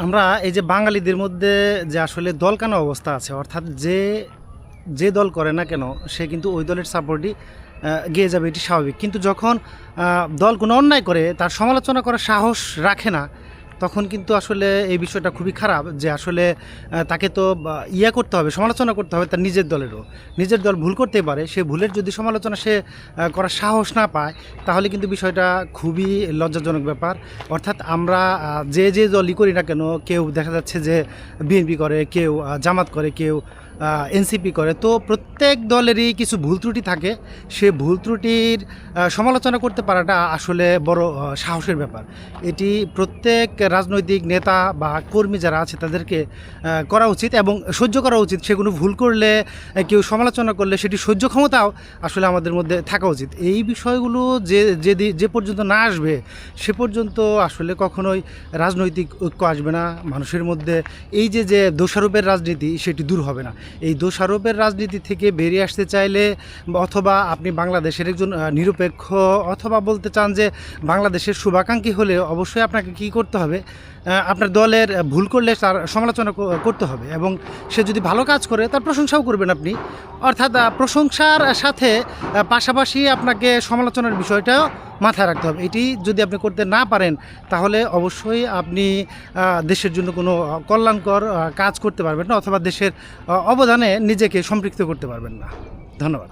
আমরা এই যে বাঙালিদের মধ্যে যে আসলে দলকানো অবস্থা আছে, অর্থাৎ যে যে দল করে না কেন সে কিন্তু ওই দলের সাপোর্টই গিয়ে যাবে, এটি স্বাভাবিক। কিন্তু যখন দল কোনো অন্যায় করে তার সমালোচনা করার সাহস রাখে না, তখন কিন্তু আসলে এই বিষয়টা খুবই খারাপ। যে আসলে তাকে তো করতে হবে, সমালোচনা করতে হবে তার নিজের দলেরও। নিজের দল ভুল করতে পারে, সে ভুলের যদি সমালোচনা সে করার সাহস না পায়, তাহলে কিন্তু বিষয়টা খুবই লজ্জাজনক ব্যাপার। অর্থাৎ আমরা যে যে দলই করি না কেন, কেউ দেখা যাচ্ছে যে বিএনপি করে, কেউ জামাত করে, কেউ এনসিপি করে, তো প্রত্যেক দলেরই কিছু ভুল ত্রুটি থাকে। সে ভুল ত্রুটির সমালোচনা করতে পারাটা আসলে বড় সাহসের ব্যাপার। এটি প্রত্যেক রাজনৈতিক নেতা বা কর্মী যারা আছে তাদেরকে করা উচিত এবং সহ্য করা উচিত। সেগুলো ভুল করলে, কেউ সমালোচনা করলে সেটি সহ্য ক্ষমতাও আসলে আমাদের মধ্যে থাকা উচিত। এই বিষয়গুলো যে পর্যন্ত না আসবে, সে পর্যন্ত আসলে কখনোই রাজনৈতিক ঐক্য আসবে না মানুষের মধ্যে। এই যে দোষারোপের রাজনীতি, সেটি দূর হবে না। এই দোষারোপের রাজনীতি থেকে বেরিয়ে আসতে চাইলে, অথবা আপনি বাংলাদেশের একজন নিরপেক্ষ, অথবা বলতে চান যে বাংলাদেশের শুভাকাঙ্ক্ষী হলে, অবশ্যই আপনাকে কী করতে হবে, আপনার দলের ভুল করলে তার সমালোচনা করতে হবে এবং সে যদি ভালো কাজ করে তার প্রশংসাও করবেন আপনি। অর্থাৎ প্রশংসার সাথে পাশাপাশি আপনাকে সমালোচনার বিষয়টাও মাথায় রাখতে হবে। এটি যদি আপনি করতে না পারেন, তাহলে অবশ্যই আপনি দেশের জন্য কোনো কল্যাণকর কাজ করতে পারবেন না, অথবা দেশের অবদানে নিজেকে সম্পৃক্ত করতে পারবেন না। ধন্যবাদ।